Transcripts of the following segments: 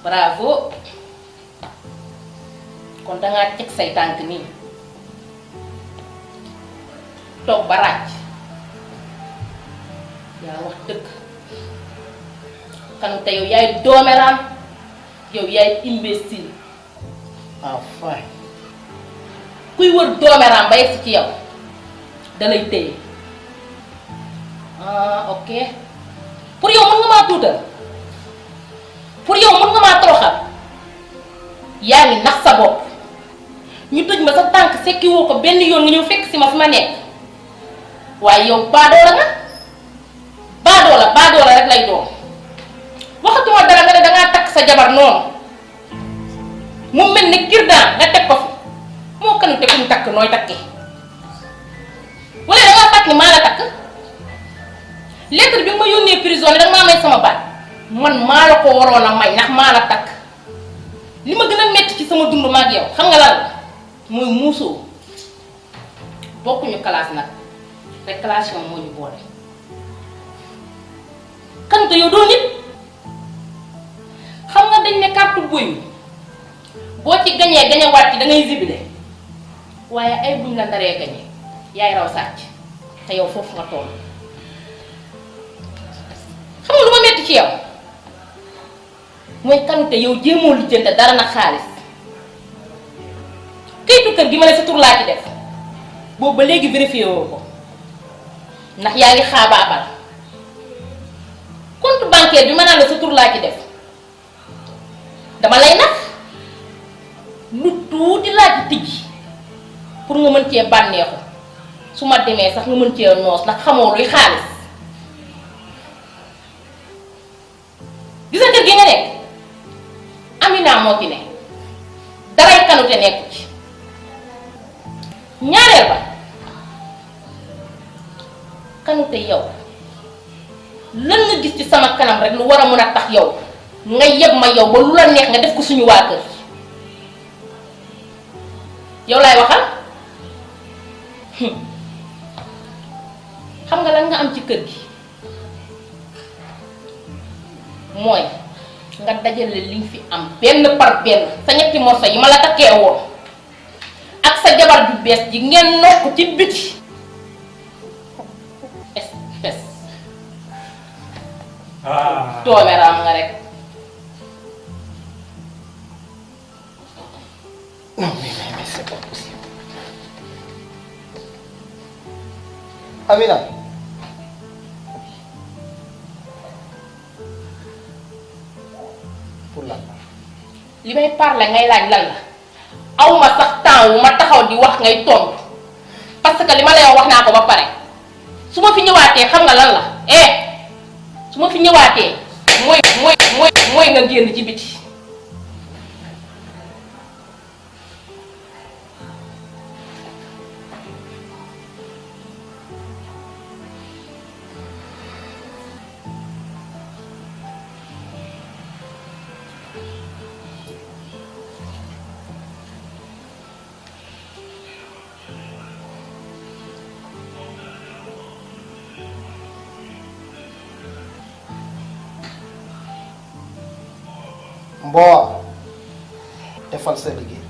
bravo kon dangaa teg say tànk nii toog ba ràcc yaa wax dëgg Kanouté yow yaay dooméram yow yaay imbécile enfin kuy wër dooméram ba yegsi ci yow dalay téye ok pour yow mën nga maa tuutal pour yow mën nga maa toroxal yaa ngi nax sa bopp ñu tëj ma sa tànk sekki woo ko benn yoon nga ñëw fekk si ma fi ma nekk waaye yow baadoola nga baadoola rek lay doon waxatuma dara nga ne dangaa takk sa jabar noonu mu mel ni kirdaan nga teg ko fi moo Kanouté ku ñu takk nooy takkee wala dangaa fàtt ni maa la takk lettre bi ma yónnee prison ni danga maa may sama baat man maa la ko waroon a may ndax maa la takk li ma gën a metti ci sama dund ma ak yow xam nga lan la mooy muusoo bokkuñu classe nag réclamation moo ñu boole Kanouté yow doo nit xam nga dañ ne carte buy boo ci gañee gañewaat ci da ngay zibile waaye ay buñ la ndaree gañe yaay raw sàcc te yow foofu nga toll xam nga lu ma metti ci yow mooy Kanouté yow jéemoo lijjante dara nag xaalis kayitu kër gi ma ne sa tur laa ci def boobu ba léegi vérifié woo ko ndax yaa ngi xaabaabal compte bancaire bi ma naan la sa tur laa ci def dama lay nax lu tuuti laa ci tijji pour nga mën cee bànneexu su ma demee sax nga mën cee noos ndax xamoo luy xaalis gis nga kër gi nga nekk Amina moo ci ne daray Kanouté nekku ci ñaareel ba Kanouté yow lan nga gis ci sama kanam rek lu war a mën a tax yow nga yeb ma yow ba lu la neex nga def ko suñu waa kër yow laay waxal xam nga lan nga am ci kër gi mooy nga dajale li nga fi am benn par benn sa ñetti morso yi ma la takkee woon ak sa jabar ju bees ji ngeen nokk ci biti espèce dooméram nga rek non mais c'est pas possible Amina pour lan li may parler ngay laaj lan la aw ma sax temps wu ma taxaw di wax ngay tontu parce que li ma lay wax naa ko ba pare su ma fi ñëwaatee xam nga lan la su ma fi ñëwaatee mooy nga génn ci biti Mbowa defal sa liggéey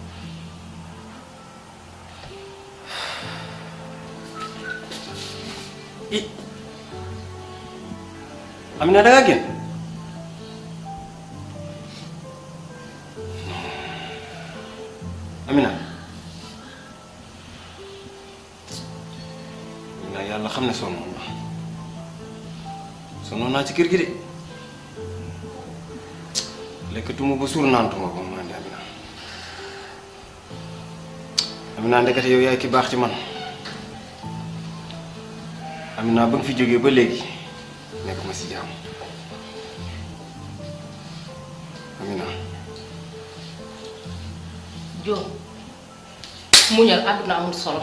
Amina da nga génn Amina yàlla xam ne sonnoon naa ci kër gi de lekkatuma ba suur naantuma ba man de Amina ndekete yow yaay ki baax ci man Amina ba nga fi jógee ba léegi nekk ma si jàmm Amina Jóob muñal àdduna amul solo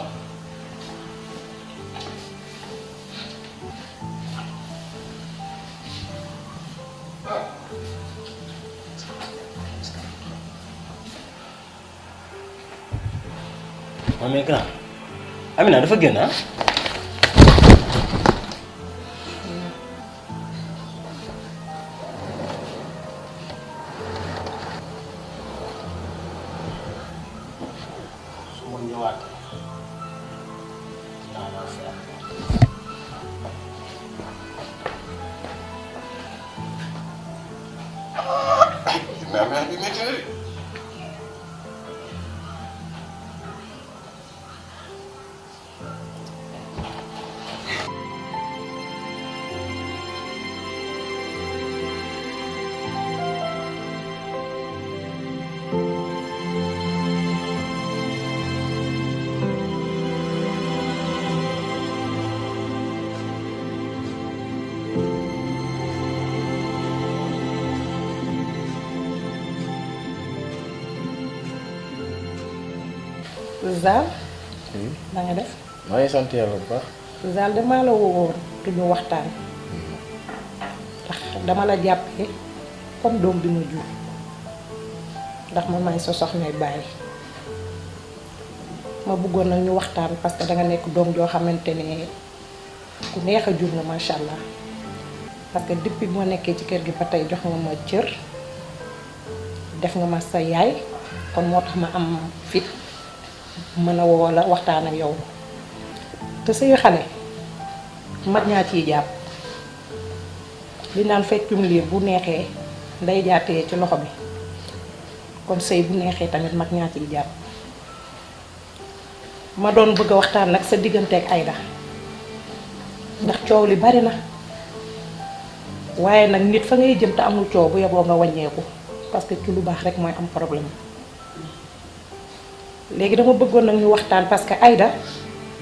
mais grand Amina dafa génn ah. mais affaire bi métti na de. Zal na nga def maa ngi sant yàlla bu baax. Zal damaa la woowoon te ñu waxtaan ndax dama la jàppee comme doom bi ma jur ndax man maay sa soxnay bàyyi ma bëggoon nag ñu waxtaan parce que danga nekk doom joo xamante ne ku neex a jur nga macha allah parce que depuis bi ma nekkee ci kër gi ba tey jox nga ma cër def nga ma sa yaay kon moo tax ma am fit mën a woo la waxtaan ak yow te sëyu xale mag ñaa ciy jàpp li naan feccum liir bu neexee nday jaatee ci loxo bi kon sëy bu neexee tamit mag ñaa ciy jàpp ma doon bëgg a waxtaan nag sa diggante ak Aïda ndax coow li bari na waaye nag nit fa ngay jëm te amul coow bu yeboo nga wàññeeku parce que ci lu baax rek mooy am problème léegi dama bëggoon nag ñu waxtaan parce que Aïda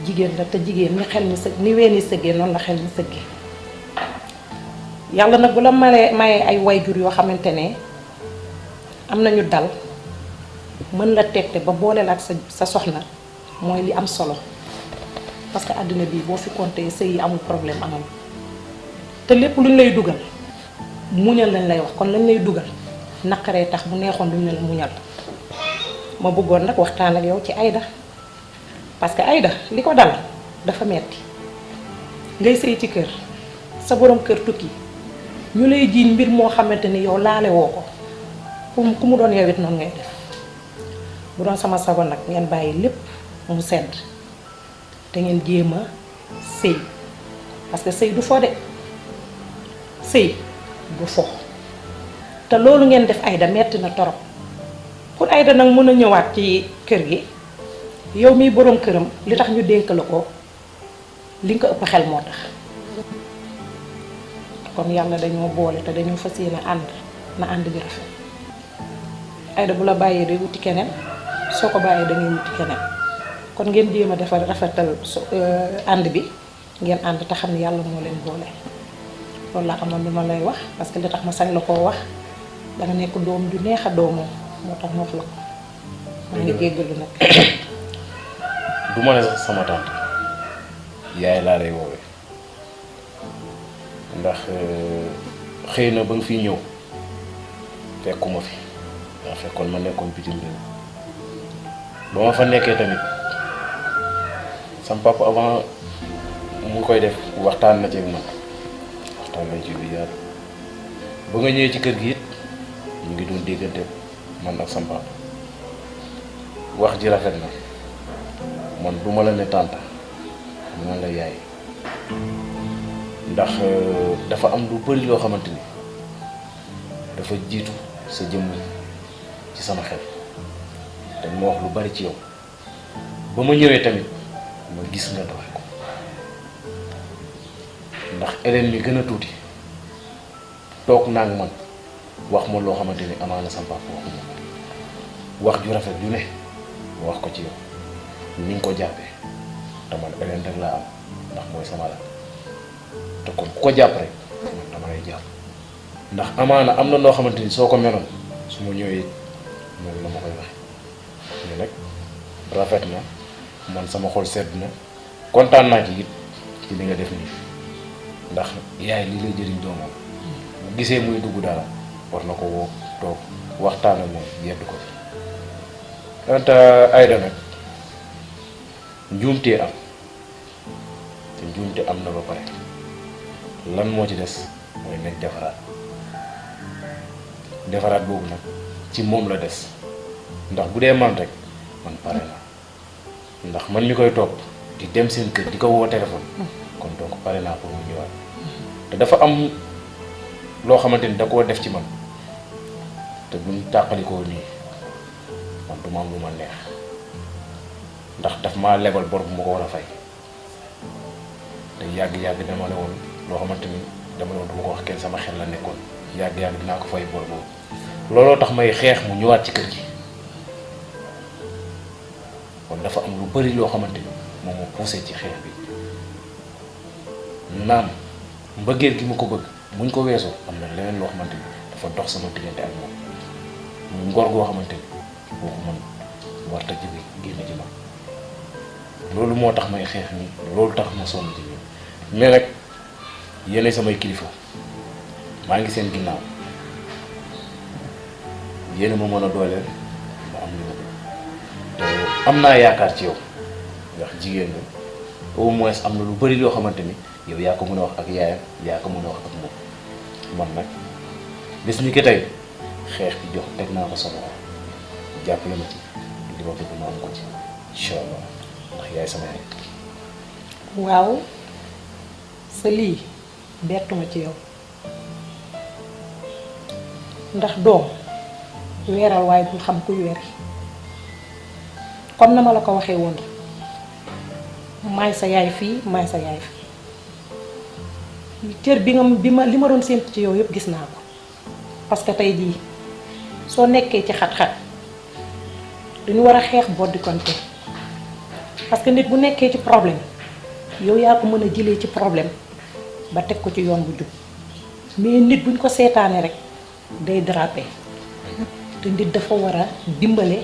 jigéen la te jigéen ni xel mi sëgg ni weeni sëggee noonu la xel mi sëggee yàlla nag bu la mayee ay wayjur yoo xamante ne am nañu dal mën la tegte ba booleel ak sa soxna mooy li am solo parce que àddina bii boo fi compté sëy yi amul problème amul te lépp luñ lay dugal muñal lañ lay wax kon lañ lay dugal naqaree tax bu neexoon duñ ne la muñal ma bëggoon nag waxtaan ak yow ci Aïda parce que Aïda li ko dal dafa metti ngay sëy ci kër sa borom kër tukki ñu lay jiiñ mbir moo xamante ni yow laale woo ko ku mu doon yow it noonu ngay def bu doon sama sago nag ngeen bàyyi lépp mu sedd te ngeen jéem a sëy parce que sëy du fo de sëy du fo te loolu ngeen def Aïda metti na torop pour Aïda nag mën a ñëwaat ci kër gi yow miy boroom këram li tax ñu dénk la ko li nga ko ëpp xel moo tax kon yàlla dañoo boole te dañoo fas yéene ànd na ànd bi rafet Aïda bu la bàyyee day wuti keneen soo ko bàyyee da ngay wuti keneen kon ngeen jéem a defar rafetal ànd bi ngeen ànd te xam ne yàlla moo leen boole loolu laa amoon lu ma lay wax parce que li tax ma sañ la koo wax danga nekk doom ju neex a doomoo moo tax ma wax la ko maa ngi jéggalu nag du ma ne sax sama tante yaay laa lay woowee ndax xëy na ba nga fiy ñëw fekkuma fi daa fekkoon ma nekkoon bitim réew ba ma fa nekkee tamit sam papa avant mu koy def waxtaan na ci ak man waxtaan nañ ci lu yaatu ba nga ñëwee ci kër gi it ñu ngi doon déggante man ak sam papa wax ji rafet na man du ma la ne tànta man la yaay ndax dafa am lu bari loo xamante ni dafa jiitu sa jëmm ci sama xel te ma wax lu bari ci yow ba ma ñëwee tamit ma gis nga doxe ko ndax Hélène mi gën a tuuti toog naa ak man wax ma loo xamante ni amaana sama papa waxuma ko wax ju rafet ju ne ma wax ko ci yow ni nga ko jàppee te man Hélène rek laa am ndax mooy sama la te kon ku ko jàpp rek man dama lay jàpp ndax amaana am na noo xamante ni soo ko meloon su ma ñëwee noonu la ma koy waxe mais nag rafet na man sama xol sedd na kontaan naa ci it ci li nga def nii ndax yaay li lay jëriñ doomam bu gisee muy dugg dara war na ko woo toog waxtaan ak moom yedd ko fi anta Aïda nag njuumtee am te njuumte am na ba pare lan moo ci des mooy nañ defaraat boobu nag ci moom la des ndax bu dee man rek man pare na ndax man mi koy topp di dem seen kër di ko woo téléphone kon donc pare naa pour mu ñëwaat te dafa am loo xamante ni da koo def ci man te buñ tàqalikoo nii man du ma am lu ma neex ndax daf maa lebal bor bu ma ko war a fay te yàgg-yàgg dama ne woon loo xamante ni dama ne woon du ma ko wax kenn sama xel la nekkoon yàgg-yàgg dinaa ko fay bor boobu looloo tax may xeex mu ñëwaat ci kër gi kon dafa am lu bari loo xamante ni moom moo poussé ci xeex bi naam mbëggeel gi ma ko bëgg buñ ko weesoo am na leneen loo xamante ni dafa dox sama diggante ak moom mu ngor goo xamante ni boo ko mën warta jóge génn ci man loolu moo tax may xeex ni loolu tax ma sonn ci ñoom mais nag yéene samay kilifa maa ngi seen ginnaaw yéen a ma mën a dooleel ma am li ma bëgg te am naa yaakaar ci yow ndax jigéen nga au moins am na lu bari loo xamante ni yow yaa ko mën a wax ak yaayam yaa ko mën a wax ak moom man nag bis ni ki tey xeex bi jox teg naa ko sama loxo jàppale ma ci li ma bëgg ma am ko ci incha allah ndax yaay sama yaay. waaw sa lii bettuma ci yow ndax doom weeral waaye bul xam kuy weri comme na ma la ko waxee woon maay sa yaay fii maay sa yaay fii cër bi li ma doon séntu ci yow yëpp gis naa ko parce que tey jii soo nekkee ci xat-xat dañu war a xeex boddi konte parce que nit bu nekkee ci problème yow yaa ko mën a jëlee ci problème ba teg ko ci yoon bu jub mais nit buñ ko seetaanee rek day déraper te nit dafa war a dimbale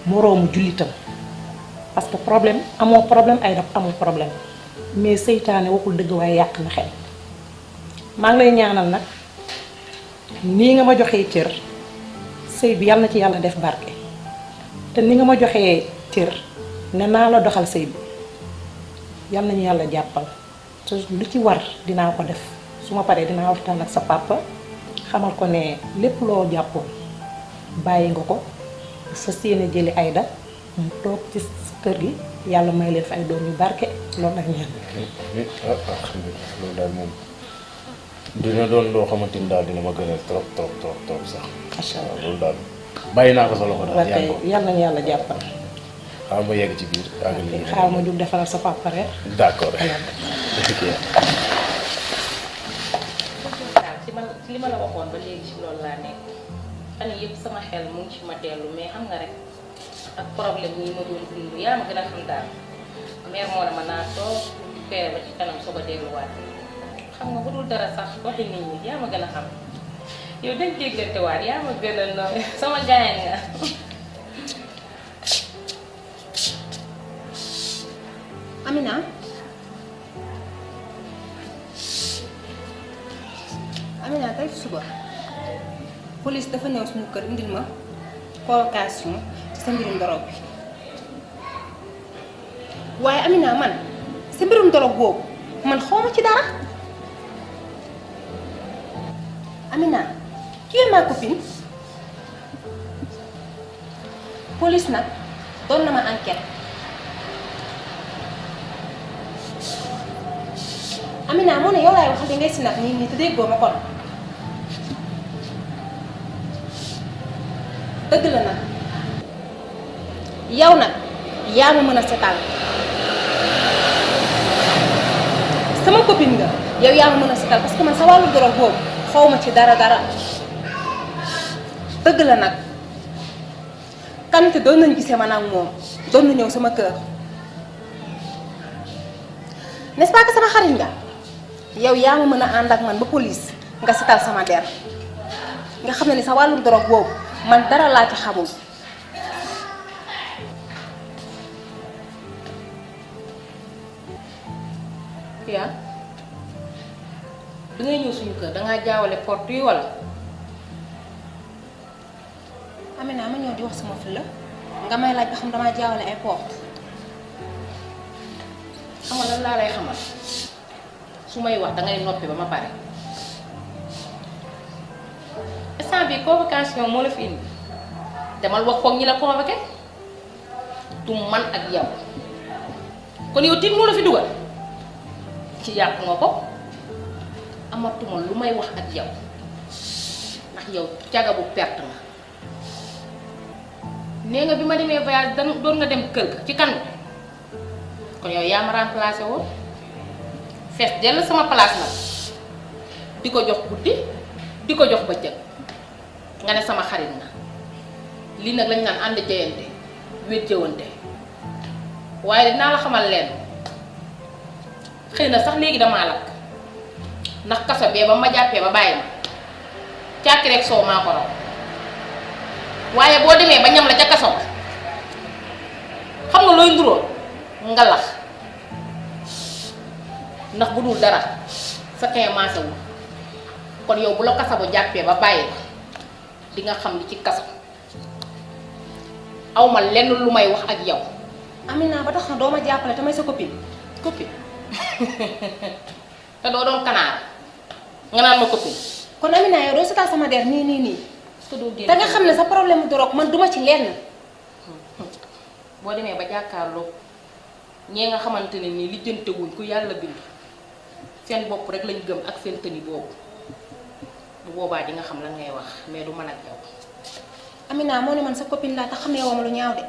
moroomu jullitam parce que problème amoo problème ay daf amul problème mais seytaane waxul dëgg waaye yàq na xel maa ngi lay ñaanal nag nii nga ma joxee cër sëy bi yal na ci yàlla def barke te ni nga ma joxee cër ne naa la doxal sëy bi yal nañu yàlla jàppal te lu ci war dinaa ko def su ma paree dinaa waxtaan ak sa papa xamal ko ne lépp loo jàppoon bàyyi nga ko sa séene jëli Aïda mu toog ci kër gi yàlla may leen fa ay doom yu barke loolu ak ñaan alhamdulilah loolu daal moom dina doon loo xamante ni daal dina ma gënal trop trop trop trop sax. macha allah loolu daal bàyyi naa ko sa loxo daal. yaa ngi ko yàlla nañu yàlla jàppal. xaaral ma yegg ci biir. xaaral ma jug defaral sa papa reer. d'accord. li ma la waxoon ba léegi ci loolu laa nekk fan yëpp sama xel mu ngi ci ma dellu mais xam nga rek ak problème yi ma doon dund yaa ma gën a xam daal mère moo ne ma naa toog feer ba ci kanam soog a delluwaat xam nga bu dul dara sax waxi nit ñi yaa ma gën a xam yow dañ déggante waat yaa ma gën a nooy sama gaañ nga. Amina Amina tey suba police dafa ñëw suñu kër indil ma convocation ci sa mbirum dorog bi waaye Amina man sa mbirum dorog boobu man xawma ci dara Amina qui est ma copine police nag doon na ma enquête Amina moo ne yow laay waxal di ngay sinap nii te déggoo ma kon dëgg la nag yow nag yaa ma mën a setal sama copine nga yow yaa ma mën a setal parce que man sa wàllu dorog boobu xaw ma ci dara dëgg la nag Kanté doon nañu gisee man ak moom doon na ñëw sama kër n'est-ce pas que sama xarit nga yow yaa ma mën a ànd ak man ba police nga setal sama der nga xam ne ni sa wàllum dorog boobu man dara laa ci xamul yaa bi ngay ñëw suñu kër dangaa jaawale porte yi walla. Amina ma ñëw di wax sama fulla nga may laaj ba xam damaa jaawale ay porte xam nga lan laa lay xamal su may wax dangay noppi ba ma pare instant bi convocation moo la fi indi demal wax koog ñi la convoqué du man ak yow kon yow tiit moo la fi dugal ci yàq nga ko amatuma lu may wax ak yow ndax ndax yow caga bu perte nga nee nga bi ma demee voyage doon nga dem kër ga ci kan kon yow yaa ma remplacé woon fees dell sama place nag di ko jox guddi di ko jox bëccëg nga ne sama xarit nga lii nag lañ naan ànd jeyante wét jëwante waaye dinaa la xamal leen xëy na sax léegi damaa lakk ndax kaso bee ba ma jàppee ba bàyyi ma càkki rek soow maa ko raw waaye boo demee ba ñam la ca kaso ba xam nga looy nduróo nga lax ndax bu dul dara sa kay maasawul kon yow bu la kaso bu jàppee ba bàyyi la di nga xam li ci kaso aw ma lenn lu may wax ak yow. Amina ba tax na doo ma jàppale te may sa copine. copine te doo doon kanaar nga naan ma copine. kon Amina yow doo setal sama der nii. te nga xam ne sa problème mu drogue man duma ci lenn. boo demee ba jàkkaarloo ñee nga xamante ne nii lijjante wuñ ku yàlla bind seen bopp rek lañ gëm ak seen tëni boobu bu boobaa di nga xam lan ngay wax mais du mën ak yow. Amina moo ne man sa copine laa tax xamee woo ma lu ñaaw de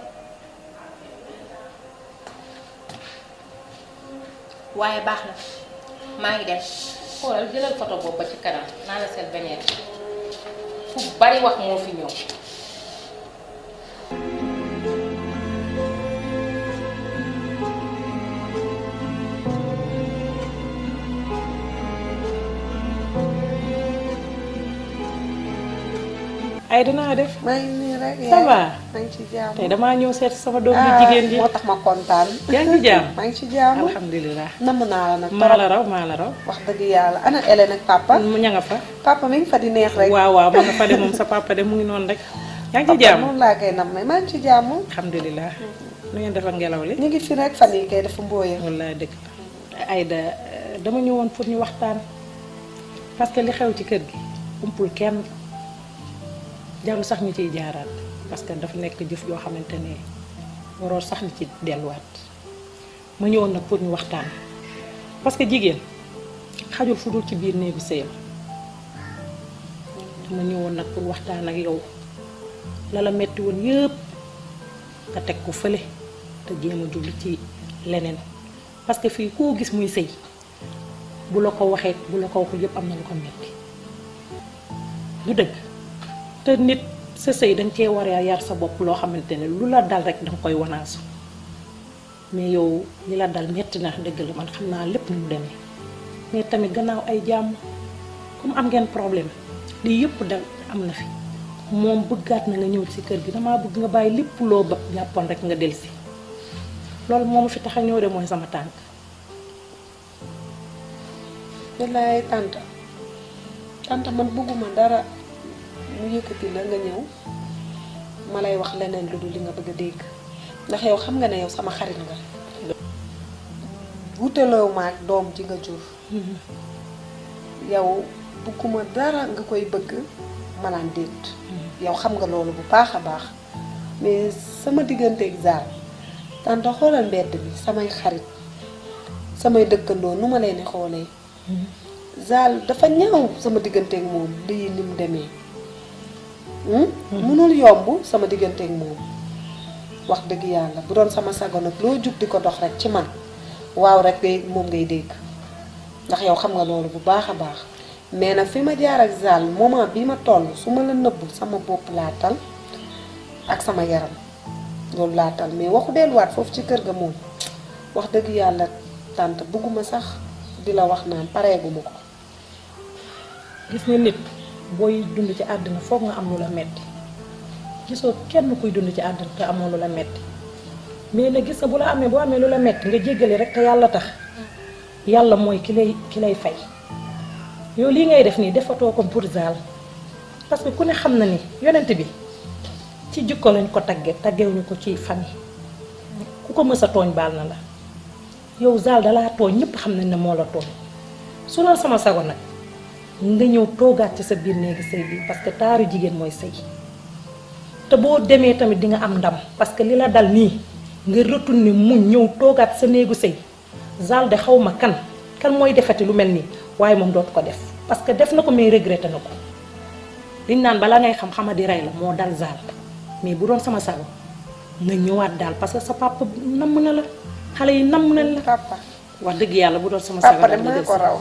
waaye baax na maa ngi dem. xoolal jëlal photo boobu ba ci kanam naa la seet beneen fu bari wax moo fi ñëw. ay dinaa def. maa ngi nii rek. ça va. maa ngi ci jàmm. tey damaa ñëw seet sama doom ji jigéen ji. moo tax ma kontaan. yaa ngi ci jàmm. maa ngi ci jàmm. alhamdulilah. namm naa la nag. maa la raw maa la raw. wax dëgg yàlla ana Hélène ak papa. mu ña nga fa. papa mi ngi fa di neex rek. waaw waaw ma nga fa de moom sa papa de mu ngi noonu rek. yaa ngi ci jàmm moom laa koy namm maa ngi ci jàmm. alhamdulilah. nu ngeen def ak ngelaw li. ñu ngi fi rek fan yii kay dafa mbooye. wallaay dëgg Aïda dama ñëwoon pour ñu waxtaan parce que li xew ci kër gi umpul kenn jarul sax ñu ciy jaaraat parce que dafa nekk jëf joo xamante ne waroo sax ni ci delluwaat ma ñëwoon nag pour ñu waxtaan parce que jigéen xajul fu dul ci biir néegu sëyam ma ñëwoon nag pour waxtaan ak yow la la metti woon yëpp nga teg ko fële te jéem a jublu ci leneen parce que fii koo gis muy sëy bu la ko waxee bu la ko waxul yëpp am na lu ko metti du dëgg te nit sa sëy danga cee war a yar sa bopp loo xamante ne lu la dal rek danga koy wanaasu mais yow li la dal metti na dëgg la man xam naa lépp nu mu demee mais tamit gannaaw ay jàmm comme am ngeen problème lii yëpp da am na fi moom bëggaat na nga ñëw ci kër gi damaa bëgg nga bàyyi lépp loo ba jàppoon rek nga delsi loolu moo ma fi tax a ñëw de mooy sama tànk. wallaay tante man bëgguma dara mu yëkkati la nga ñëw ma lay wax leneen lu dul li nga bëgg a dégg ndax yow xam nga ne yow sama xarit nga. wutaloo ma ak doom ji nga jur. yow bëgguma dara nga koy bëgg malaan déet. yow xam nga loolu bu baax a baax mais sama digganteeg Zal tante xoolal mbedd bi samay xarit samay dëkkandoo nu ma leen di xoolee. Zal dafa ñaaw sama digganteeg moom lii ni mu demee. mënul yomb sama digganteeg moom wax dëgg yàlla bu doon sama sago nag loo jug di ko dox rek ci man waaw rek moom ngay dégg ndax yow xam nga loolu bu baax a baax mais nag fi ma jaar ak Zal moment bi ma toll su ma la nëbbu sama bopp laa tal ak sama yaram loolu laa tal mais waxu delluwaat foofu ci kër ga moom wax dëgg yàlla tante bëgguma sax di la wax naan pareeguma ko. gis nga nit booy dund ci àddina foog nga am lu la metti gisoo kenn kuy dund ci àddina te amoo lu la metti mais nag gis nga bu la amee boo amee lu la metti nga jéggale rek te yàlla tax yàlla mooy ki lay fay yow lii ngay def nii defatoo ko pour Zal parce que ku ne xam na ni yonent bi ci jikko lañ ko taggewuñu ko ci famille ku ko mës a tooñ baal na la yow Zal dalaa tooñ ñëpp xam nañ ne moo la tooñ su doon sama sago nag nga ñëw toogaat ci sa biir néegi sëy bi parce que taaru jigéen mooy sëy te boo demee tamit di nga am ndam parce que li la dal nii nga retourné muñ ñëw toogaat sa néegu sëy Zal de xaw ma kan mooy defati lu mel nii waaye moom dootu ko def parce que def na ko mais regretté na ko liñ naan bala ngay xam xama di rey la moo dal Zal mais bu doon sama sago nga ñëwaat daal parce que sa papa namm na la xale yi namm nañ la. papa wax dëgg yàlla bu doon sama sago papa de maa ko raw.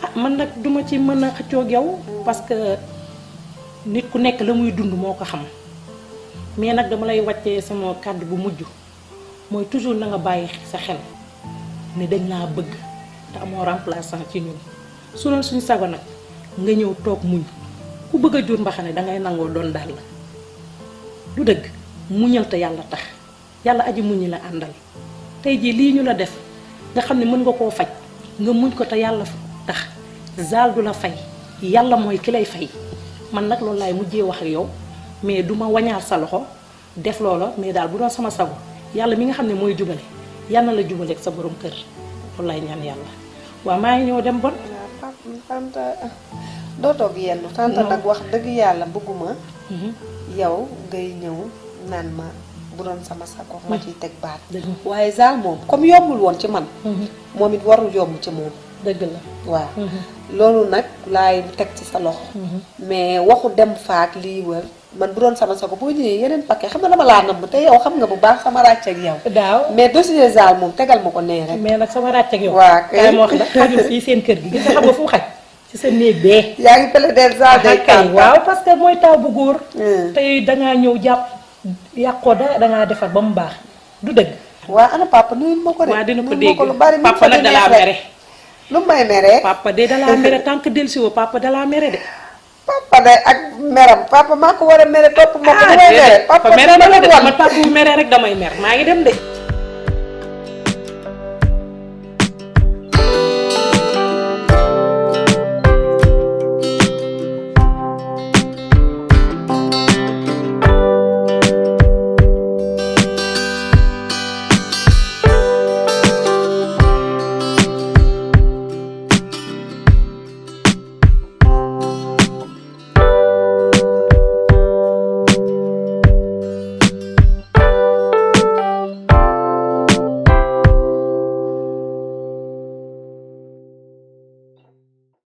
ah man nag duma ci mën a xëccoo ak yow parce que nit ku nekk la muy dund moo ko xam mais nag dama lay wàccee sama kàddu bu mujj mooy toujours na nga bàyyi sa xel ne dañ laa bëgg te amoo remplaçant ci ñun su doon suñu sago nag nga ñëw toog muñ ku bëgg a jur mbaxane dangay nangoo doon daal la du dëgg muñal te yàlla tax yàlla aji muñi la àndal tey jii lii ñu la def nga xam ne mën nga koo faj nga muñ ko te yàlla tax Zal du la fay yàlla mooy ki lay fay man nag loolu laay mujjee wax ak yow mais duma wañaar sa loxo def loola mais daal bu doon sama sago yàlla mi nga xam ne mooy jubale yàlla na la jubale ak sa borom kër loolu laay ñaan yàlla waaw maa ngi ñëw dem bon. waaw tante doo toog yenn tante nag wax dëgg yàlla bëgguma yow ngay ñëw naan ma bu doon sama sago ma ciy teg baat. waaye Zal moom comme yombul woon ci man. moom it warul yomb ci moom. dëgg la waaw loolu nag laay teg ci sa loxo. mais waxu dem faak lii wër man bu doon sama sago boo ñëwee yeneen paquet xam nga dama laa namm te yow xam nga bu baax sama ràcc ak yow. daaw mais dossier Zal moom tegal ma ko nee rek. mais nag sama ràcc ak yow. waaw kay ma wax la xajul fii seen kër gi gis nga xam nga fu mu xaj ci sa néeg bee. yaa ngi plaider Zal day kay waaw parce que mooy taw bu góor. tey dangaa ñëw jàpp yàqoo dangaa defar ba mu baax du dëgg. waaw ana papa nuyu ma ko de. waaw dina ko nuyu dégg ma ko lu bari papa nag dalaa mere. lu may mere. papa de dalaa mere tant que dellusiwoo papa dalaa mere de. papa de ak meram papa maa ko war a mere topp ma ko. du may mere papa mere ma la de man papa bu mere rek damay mer maa ngi dem de.